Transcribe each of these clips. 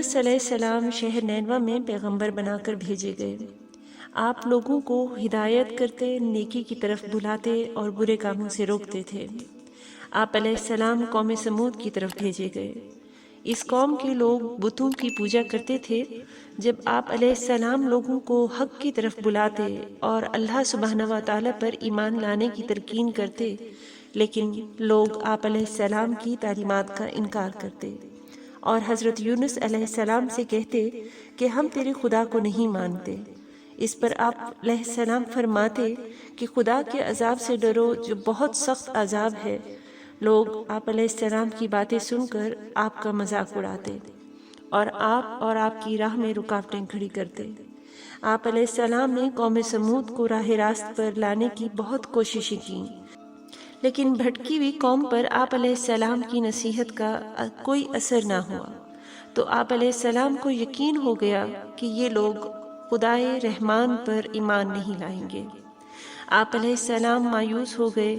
یونس علیہ السلام شہر نینوا میں پیغمبر بنا کر بھیجے گئے۔ آپ لوگوں کو ہدایت کرتے، نیکی کی طرف بلاتے اور برے کاموں سے روکتے تھے۔ آپ علیہ السلام قوم سمود کی طرف بھیجے گئے۔ اس قوم کے لوگ بتوں کی پوجا کرتے تھے۔ جب آپ علیہ السلام لوگوں کو حق کی طرف بلاتے اور اللہ سبحانہ و تعالیٰ پر ایمان لانے کی تلقین کرتے، لیکن لوگ آپ علیہ السلام کی تعلیمات کا انکار کرتے اور حضرت یونس علیہ السلام سے کہتے کہ ہم تیرے خدا کو نہیں مانتے۔ اس پر آپ علیہ السلام فرماتے کہ خدا کے عذاب سے ڈرو جو بہت سخت عذاب ہے۔ لوگ آپ علیہ السلام کی باتیں سن کر آپ کا مذاق اڑاتے اور آپ کی راہ میں رکاوٹیں کھڑی کرتے۔ آپ علیہ السلام نے قوم سمود کو راہ راست پر لانے کی بہت کوششیں کیں، لیکن بھٹکی ہوئی قوم پر آپ علیہ السلام کی نصیحت کا کوئی اثر نہ ہوا، تو آپ علیہ السلام کو یقین ہو گیا کہ یہ لوگ خدائے رحمان پر ایمان نہیں لائیں گے۔ آپ علیہ السلام مایوس ہو گئے۔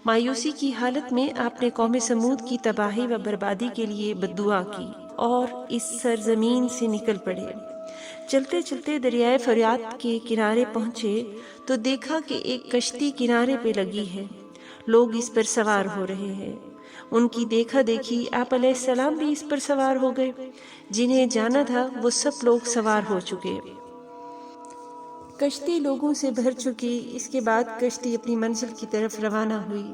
مایوسی کی حالت میں آپ نے قوم سمود کی تباہی و بربادی کے لیے بددعا کی اور اس سرزمین سے نکل پڑے۔ چلتے چلتے دریائے فریات کے کنارے پہنچے تو دیکھا کہ ایک کشتی کنارے پہ لگی ہے، لوگ اس پر سوار ہو رہے ہیں۔ ان کی دیکھا دیکھی آپ علیہ السلام بھی اس پر سوار ہو گئے۔ جنہیں جانا تھا وہ سب لوگ سوار ہو چکے۔ کشتی لوگوں سے بھر چکی۔ اس کے بعد کشتی اپنی منزل کی طرف روانہ ہوئی۔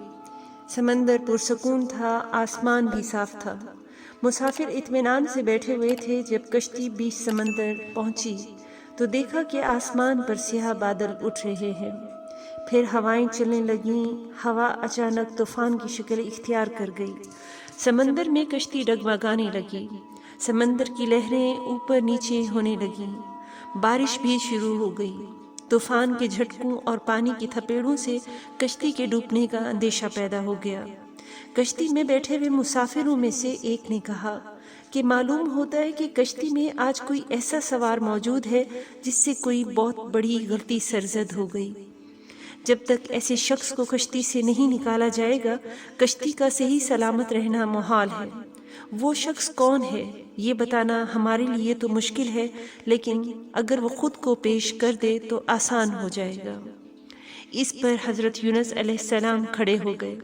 سمندر پرسکون تھا، آسمان بھی صاف تھا۔ مسافر اطمینان سے بیٹھے ہوئے تھے۔ جب کشتی بیچ سمندر پہنچی تو دیکھا کہ آسمان پر سیاہ بادل اٹھ رہے ہیں، پھر ہوائیں چلنے لگیں۔ ہوا اچانک طوفان کی شکل اختیار کر گئی۔ سمندر میں کشتی ڈگمگانے لگی، سمندر کی لہریں اوپر نیچے ہونے لگیں، بارش بھی شروع ہو گئی۔ طوفان کے جھٹکوں اور پانی کی تھپیڑوں سے کشتی کے ڈوبنے کا اندیشہ پیدا ہو گیا۔ کشتی میں بیٹھے ہوئے مسافروں میں سے ایک نے کہا کہ معلوم ہوتا ہے کہ کشتی میں آج کوئی ایسا سوار موجود ہے جس سے کوئی بہت بڑی غلطی سرزد ہو گئی۔ جب تک ایسے شخص کو کشتی سے نہیں نکالا جائے گا، کشتی کا صحیح سلامت رہنا محال ہے۔ وہ شخص کون ہے یہ بتانا ہمارے لیے تو مشکل ہے، لیکن اگر وہ خود کو پیش کر دے تو آسان ہو جائے گا۔ اس پر حضرت یونس علیہ السلام کھڑے ہو گئے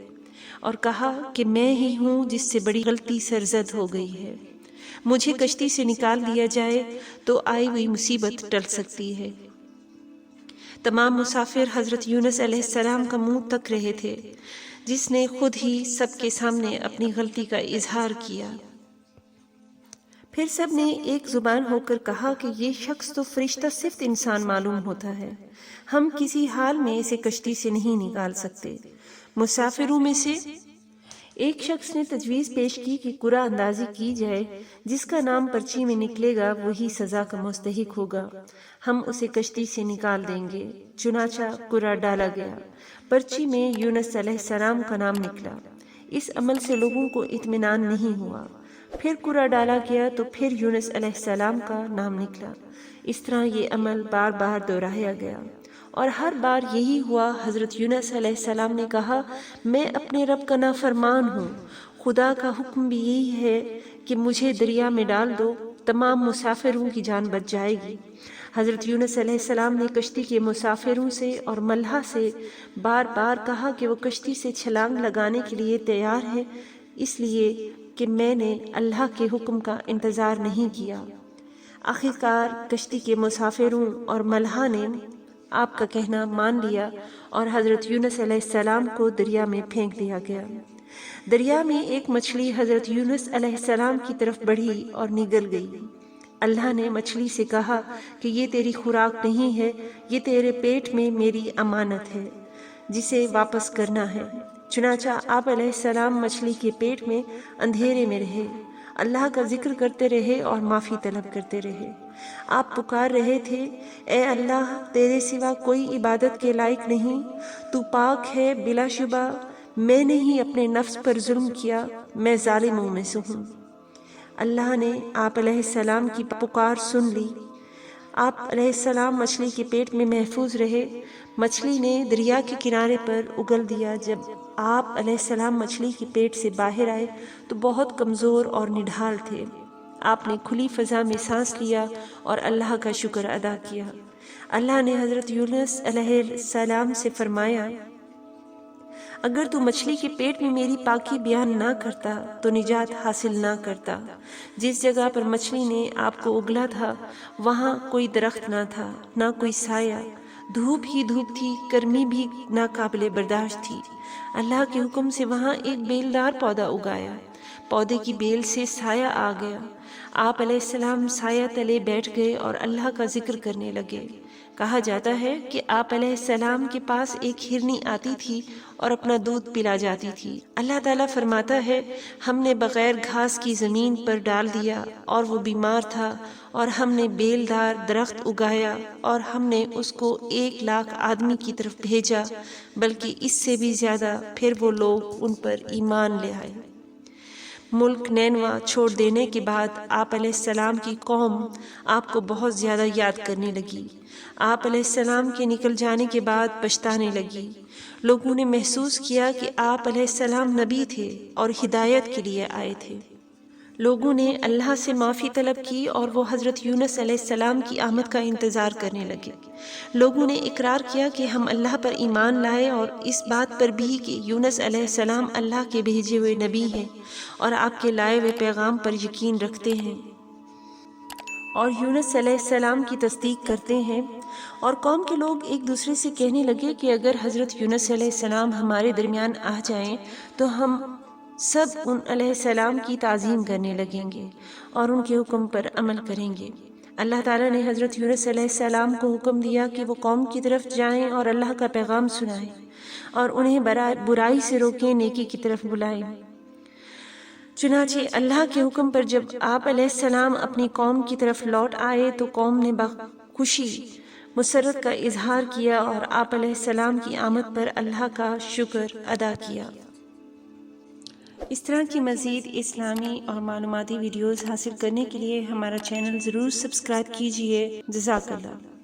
اور کہا کہ میں ہی ہوں جس سے بڑی غلطی سرزد ہو گئی ہے۔ مجھے کشتی سے نکال دیا جائے تو آئی ہوئی مصیبت ٹل سکتی ہے۔ تمام مسافر حضرت یونس علیہ السلام کا منہ تک رہے تھے، جس نے خود ہی سب کے سامنے اپنی غلطی کا اظہار کیا۔ پھر سب نے ایک زبان ہو کر کہا کہ یہ شخص تو فرشتہ صفت انسان معلوم ہوتا ہے، ہم کسی حال میں اسے کشتی سے نہیں نکال سکتے۔ مسافروں میں سے ایک شخص نے تجویز پیش کی کہ قرعہ اندازی کی جائے، جس کا نام پرچی میں نکلے گا وہی سزا کا مستحق ہوگا، ہم اسے کشتی سے نکال دیں گے۔ چنانچہ قرعہ ڈالا گیا، پرچی میں یونس علیہ السلام کا نام نکلا۔ اس عمل سے لوگوں کو اطمینان نہیں ہوا۔ پھر قرعہ ڈالا گیا تو پھر یونس علیہ السلام کا نام نکلا۔ اس طرح یہ عمل بار بار دہرایا گیا اور ہر بار یہی ہوا۔ حضرت یونس علیہ السلام نے کہا، میں اپنے رب کا نافرمان ہوں، خدا کا حکم بھی یہی ہے کہ مجھے دریا میں ڈال دو، تمام مسافروں کی جان بچ جائے گی۔ حضرت یونس علیہ السلام نے کشتی کے مسافروں سے اور ملحہ سے بار بار کہا کہ وہ کشتی سے چھلانگ لگانے کے لیے تیار ہیں، اس لیے کہ میں نے اللہ کے حکم کا انتظار نہیں کیا۔ آخرکار کشتی کے مسافروں اور ملحہ نے آپ کا کہنا مان لیا اور حضرت یونس علیہ السلام کو دریا میں پھینک دیا گیا۔ دریا میں ایک مچھلی حضرت یونس علیہ السلام کی طرف بڑھی اور نگل گئی۔ اللہ نے مچھلی سے کہا کہ یہ تیری خوراک نہیں ہے، یہ تیرے پیٹ میں میری امانت ہے جسے واپس کرنا ہے۔ چنانچہ آپ علیہ السلام مچھلی کے پیٹ میں اندھیرے میں رہے، اللہ کا ذکر کرتے رہے اور معافی طلب کرتے رہے۔ آپ پکار رہے تھے، اے اللہ، تیرے سوا کوئی عبادت کے لائق نہیں، تو پاک ہے، بلا شبہ میں نے ہی اپنے نفس پر ظلم کیا، میں ظالموں میں سے ہوں۔ اللہ نے آپ علیہ السلام کی پکار سن لی۔ آپ علیہ السلام مچھلی کے پیٹ میں محفوظ رہے۔ مچھلی نے دریا کے کنارے پر اگل دیا۔ جب آپ علیہ السلام مچھلی کے پیٹ سے باہر آئے تو بہت کمزور اور نڈھال تھے۔ آپ نے کھلی فضا میں سانس لیا اور اللہ کا شکر ادا کیا۔ اللہ نے حضرت یونس علیہ السلام سے فرمایا، اگر تو مچھلی کے پیٹ میں میری پاکی بیان نہ کرتا تو نجات حاصل نہ کرتا۔ جس جگہ پر مچھلی نے آپ کو اگلا تھا وہاں کوئی درخت نہ تھا، نہ کوئی سایہ، دھوپ ہی دھوپ تھی، گرمی بھی ناقابل برداشت تھی۔ اللہ کے حکم سے وہاں ایک بیلدار پودا اگایا، پودے کی بیل سے سایہ آ گیا۔ آپ علیہ السلام سایہ تلے بیٹھ گئے اور اللہ کا ذکر کرنے لگے۔ کہا جاتا ہے کہ آپ علیہ السلام کے پاس ایک ہرنی آتی تھی اور اپنا دودھ پلا جاتی تھی۔ اللہ تعالیٰ فرماتا ہے، ہم نے بغیر گھاس کی زمین پر ڈال دیا اور وہ بیمار تھا، اور ہم نے بیلدار درخت اگایا اور ہم نے اس کو 1,00,000 آدمی کی طرف بھیجا، بلکہ اس سے بھی زیادہ، پھر وہ لوگ ان پر ایمان لے آئے۔ ملک نینوا چھوڑ دینے کے بعد آپ علیہ السلام کی قوم آپ کو بہت زیادہ یاد کرنے لگی۔ آپ علیہ السلام کے نکل جانے کے بعد پچھتانے لگی۔ لوگوں نے محسوس کیا کہ آپ علیہ السلام نبی تھے اور ہدایت کے لیے آئے تھے۔ لوگوں نے اللہ سے معافی طلب کی اور وہ حضرت یونس علیہ السلام کی آمد کا انتظار کرنے لگے۔ لوگوں نے اقرار کیا کہ ہم اللہ پر ایمان لائے، اور اس بات پر بھی کہ یونس علیہ السلام اللہ کے بھیجے ہوئے نبی ہیں اور آپ کے لائے ہوئے پیغام پر یقین رکھتے ہیں اور یونس علیہ السلام کی تصدیق کرتے ہیں۔ اور قوم کے لوگ ایک دوسرے سے کہنے لگے کہ اگر حضرت یونس علیہ السلام ہمارے درمیان آ جائیں تو ہم سب ان علیہ السلام کی تعظیم کرنے لگیں گے اور ان کے حکم پر عمل کریں گے۔ اللہ تعالیٰ نے حضرت یونس علیہ السلام کو حکم دیا کہ وہ قوم کی طرف جائیں اور اللہ کا پیغام سنائیں اور انہیں برائی سے روکیں، نیکی کی طرف بلائیں۔ چنانچہ اللہ کے حکم پر جب آپ علیہ السلام اپنی قوم کی طرف لوٹ آئے تو قوم نے خوشی مسرت کا اظہار کیا اور آپ علیہ السلام کی آمد پر اللہ کا شکر ادا کیا۔ اس طرح کی مزید اسلامی اور معلوماتی ویڈیوز حاصل کرنے کے لیے ہمارا چینل ضرور سبسکرائب کیجیے۔ جزاک اللہ۔